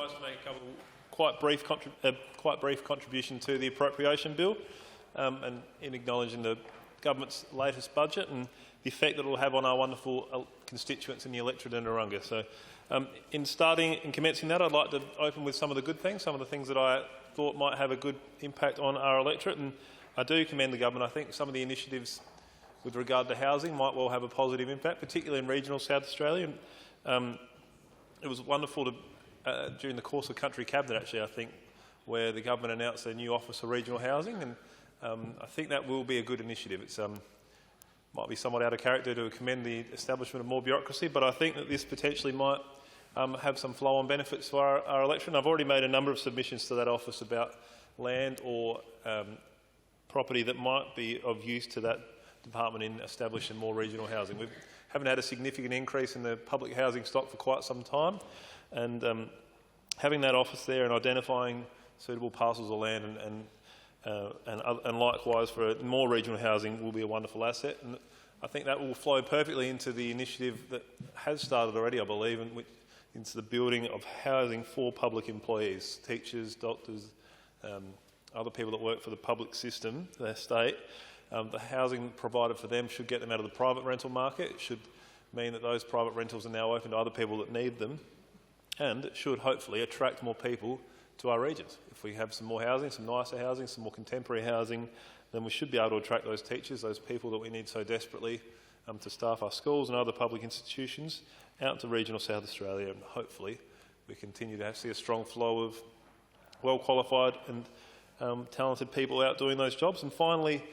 like to make a couple quite brief contribution to the appropriation bill, and in acknowledging the government's latest budget and the effect that it will have on our wonderful constituents in the electorate in Narungga. So, in commencing that, I'd like to open with some of the good things, some of the things that I thought might have a good impact on our electorate, and I do commend the government. I think some of the initiatives with regard to housing might well have a positive impact, particularly in regional South Australia. It was wonderful to, during the course of Country Cabinet, actually, I think, where the government announced a new Office of Regional Housing, and I think that will be a good initiative. It's might be somewhat out of character to commend the establishment of more bureaucracy, but I think that this potentially might have some flow-on benefits for our electorate. And I've already made a number of submissions to that office about land or property that might be of use to that department in establishing more regional housing. We haven't had a significant increase in the public housing stock for quite some time, and having that office there and identifying suitable parcels of land and likewise for more regional housing will be a wonderful asset. And I think that will flow perfectly into the initiative that has started already, I believe, into the building of housing for public employees, teachers, doctors, other people that work for the public system, the state. The housing provided for them should get them out of the private rental market. It should mean that those private rentals are now open to other people that need them, and it should hopefully attract more people to our regions. If we have some more housing, some nicer housing, some more contemporary housing, then we should be able to attract those teachers, those people that we need so desperately to staff our schools and other public institutions out to regional South Australia, and hopefully we continue to see a strong flow of well-qualified and talented people out doing those jobs. And finally,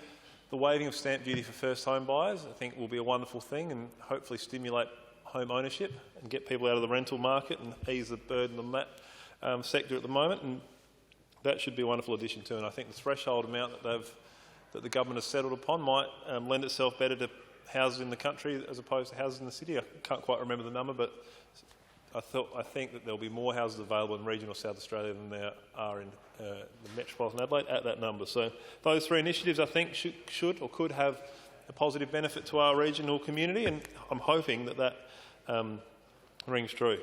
the waiving of stamp duty for first home buyers, I think, will be a wonderful thing and hopefully stimulate home ownership and get people out of the rental market and ease the burden on that sector at the moment. And that should be a wonderful addition too. And I think the threshold amount that the government has settled upon might lend itself better to houses in the country as opposed to houses in the city. I can't quite remember the number, but I think that there'll be more houses available in regional South Australia than there are in the metropolitan Adelaide at that number. So those three initiatives, I think, should or could have a positive benefit to our regional community, and I'm hoping that rings true.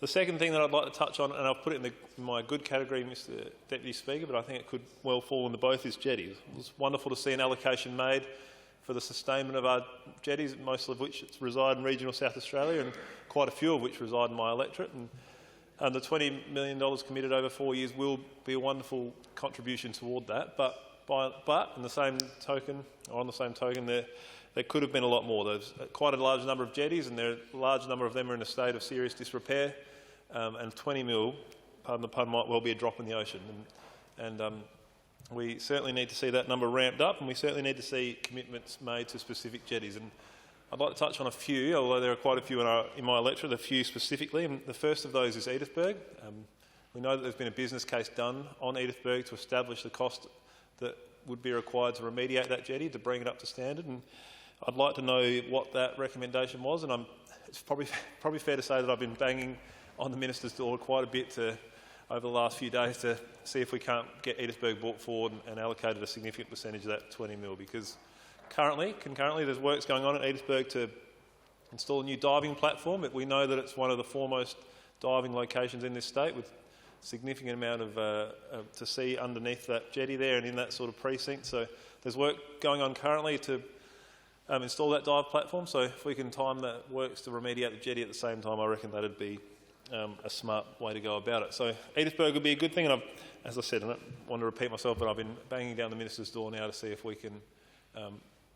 The second thing that I'd like to touch on, and I've put it in my good category, Mr Deputy Speaker, but I think it could well fall into both, is jetties. It was wonderful to see an allocation made for the sustainment of our jetties, most of which reside in regional South Australia and quite a few of which reside in my electorate. And the $20 million committed over 4 years will be a wonderful contribution toward that. But on the same token, there could have been a lot more. There's quite a large number of jetties, and a large number of them are in a state of serious disrepair. And 20 mil, pardon the pun, might well be a drop in the ocean. We certainly need to see that number ramped up, and we certainly need to see commitments made to specific jetties. And I'd like to touch on a few, although there are quite a few in my electorate, a few specifically. And the first of those is Edithburgh. We know that there's been a business case done on Edithburgh to establish the cost that would be required to remediate that jetty, to bring it up to standard. And I'd like to know what that recommendation was. And it's probably fair to say that I've been banging on the minister's door quite a bit over the last few days to see if we can't get Edithburgh brought forward and allocated a significant percentage of that 20 mil, because concurrently there's works going on at Edithburgh to install a new diving platform. We know that it's one of the foremost diving locations in this state, with a significant amount of to see underneath that jetty there and in that sort of precinct. So there's work going on currently to install that dive platform. So if we can time that works to remediate the jetty at the same time, I reckon that'd be a smart way to go about it. So Edithburgh would be a good thing, and as I said, I don't want to repeat myself, but I've been banging down the minister's door now to see if we can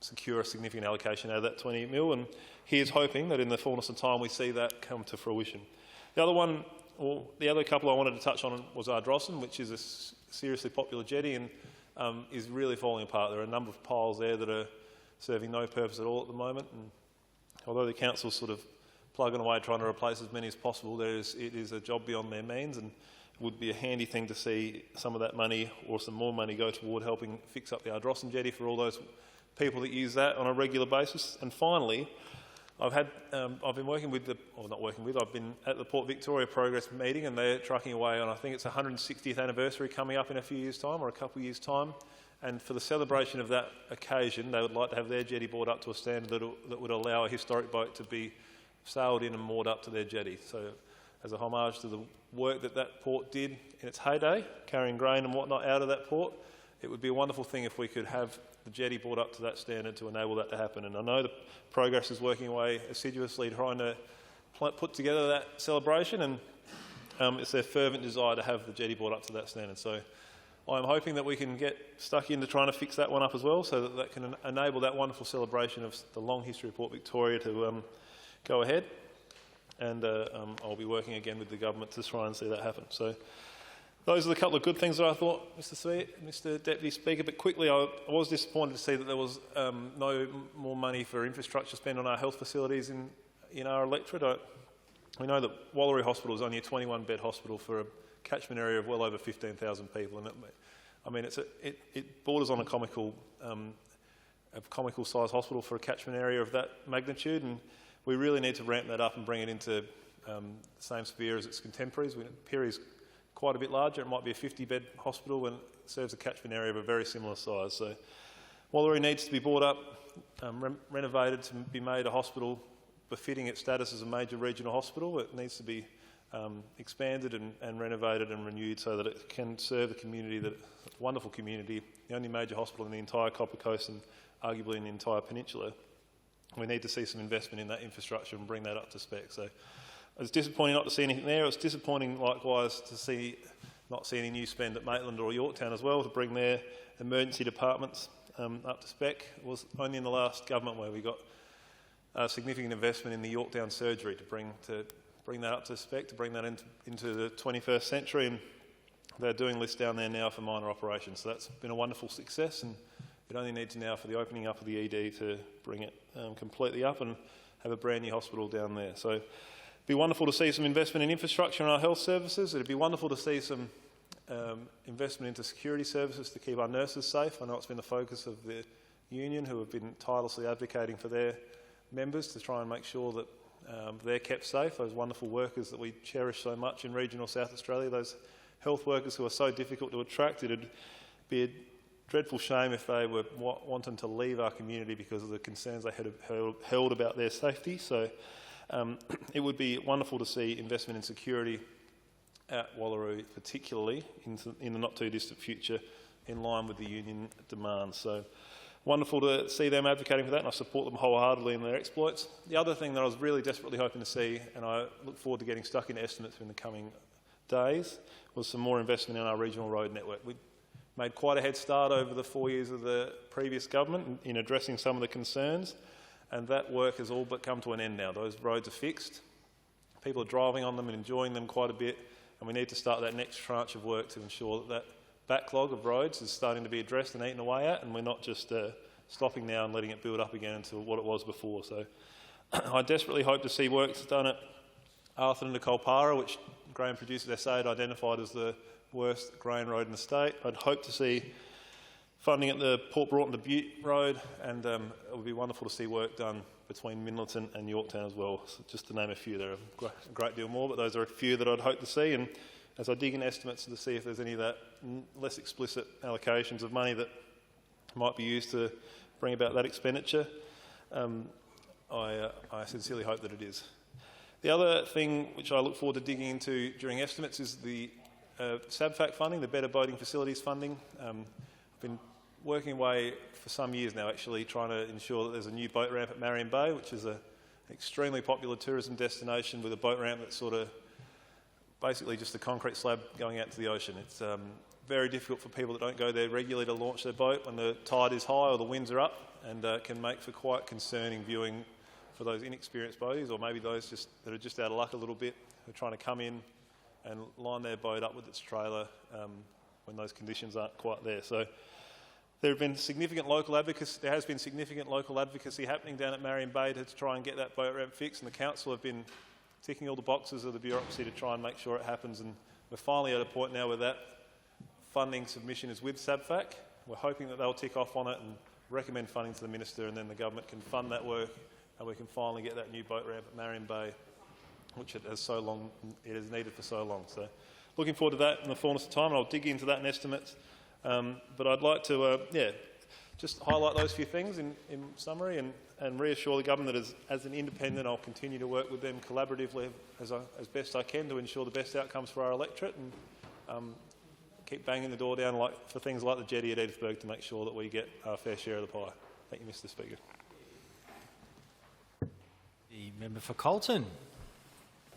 secure a significant allocation out of that 20 mil, and here's hoping that in the fullness of time we see that come to fruition. The other couple I wanted to touch on was Ardrossan, which is a seriously popular jetty and is really falling apart. There are a number of piles there that are serving no purpose at all at the moment, and although the council's sort of plugging away trying to replace as many as possible, it is a job beyond their means, and it would be a handy thing to see some of that money or some more money go toward helping fix up the Ardrossan jetty for all those people that use that on a regular basis. And finally, I've been at the Port Victoria Progress meeting, and they're trucking away on, I think it's 160th anniversary coming up in a few years' time or a couple of years' time. And for the celebration of that occasion, they would like to have their jetty brought up to a standard that would allow a historic boat to be sailed in and moored up to their jetty. So as a homage to the work that that port did in its heyday, carrying grain and whatnot out of that port. It would be a wonderful thing if we could have the jetty brought up to that standard to enable that to happen. And I know the Progress is working away assiduously trying to put together that celebration, and it's their fervent desire to have the jetty brought up to that standard. So I'm hoping that we can get stuck into trying to fix that one up as well, so that that can enable that wonderful celebration of the long history of Port Victoria to go ahead. And I'll be working again with the government to try and see that happen. So those are the couple of good things that I thought, Mr Deputy Speaker. But quickly, I was disappointed to see that there was no more money for infrastructure spent on our health facilities in our electorate. We know that Wallaroo Hospital is only a 21-bed hospital for a catchment area of well over 15,000 people, and it borders on a comical size hospital for a catchment area of that magnitude, and we really need to ramp that up and bring it into the same sphere as its contemporaries. Perry's quite a bit larger. It might be a 50-bed hospital and it serves a catchment area of a very similar size. So Wallaroo needs to be brought up, renovated to be made a hospital befitting its status as a major regional hospital. It needs to be expanded and renovated and renewed so that it can serve the community, that wonderful community, the only major hospital in the entire Copper Coast and arguably in the entire peninsula. We need to see some investment in that infrastructure and bring that up to spec. So it was disappointing not to see anything there. It was disappointing likewise to not see any new spend at Maitland or Yorktown as well to bring their emergency departments up to spec. It was only in the last government where we got significant investment in the Yorktown surgery to bring that up to spec, to bring that into the 21st century, and they're doing lists down there now for minor operations. So that's been a wonderful success, and it only needs now for the opening up of the ED to bring it completely up and have a brand new hospital down there. So it'd be wonderful to see some investment in infrastructure in our health services. It'd be wonderful to see some investment into security services to keep our nurses safe. I know it's been the focus of the union, who have been tirelessly advocating for their members to try and make sure that they're kept safe, those wonderful workers that we cherish so much in regional South Australia, those health workers who are so difficult to attract. It'd be a dreadful shame if they were wanting to leave our community because of the concerns they had held about their safety. So it would be wonderful to see investment in security at Wallaroo, particularly in the not too distant future, in line with the union demands. So wonderful to see them advocating for that, and I support them wholeheartedly in their exploits. The other thing that I was really desperately hoping to see, and I look forward to getting stuck into estimates in the coming days, was some more investment in our regional road network. We made quite a head start over the 4 years of the previous government in addressing some of the concerns, and that work has all but come to an end now. Those roads are fixed. People are driving on them and enjoying them quite a bit, and we need to start that next tranche of work to ensure that that backlog of roads is starting to be addressed and eaten away at, and we're not just stopping now and letting it build up again into what it was before. So I desperately hope to see works done at Arthur and Colpara, which grain producers SA had identified as the worst grain road in the state. I'd hope to see funding at the Port Broughton to Butte Road, and it would be wonderful to see work done between Minleton and Yorktown as well. So just to name a few, there are a great deal more, but those are a few that I'd hope to see. And as I dig in estimates to see if there's any of that less explicit allocations of money that might be used to bring about that expenditure, I sincerely hope that it is. The other thing which I look forward to digging into during estimates is the SABFAC funding, the Better Boating Facilities funding. I've been working away for some years now, actually, trying to ensure that there's a new boat ramp at Marion Bay, which is an extremely popular tourism destination with a boat ramp that's sort of basically just a concrete slab going out to the ocean. It's very difficult for people that don't go there regularly to launch their boat when the tide is high or the winds are up, and can make for quite concerning viewing for those inexperienced boaties, or maybe those that are just out of luck a little bit, who are trying to come in and line their boat up with its trailer when those conditions aren't quite there. So there has been significant local advocacy happening down at Marion Bay to try and get that boat ramp fixed, and the council have been ticking all the boxes of the bureaucracy to try and make sure it happens, and we're finally at a point now where that funding submission is with SABFAC. We're hoping that they'll tick off on it and recommend funding to the Minister, and then the government can fund that work, and we can finally get that new boat ramp at Marion Bay, which it has needed for so long. So looking forward to that in the fullness of time, and I'll dig into that in estimates. But I'd like to just highlight those few things in summary and reassure the government that as an independent I'll continue to work with them collaboratively as best I can to ensure the best outcomes for our electorate, and keep banging the door down for things like the jetty at Edithburg to make sure that we get our fair share of the pie. Thank you, Mr Speaker. The member for Colton.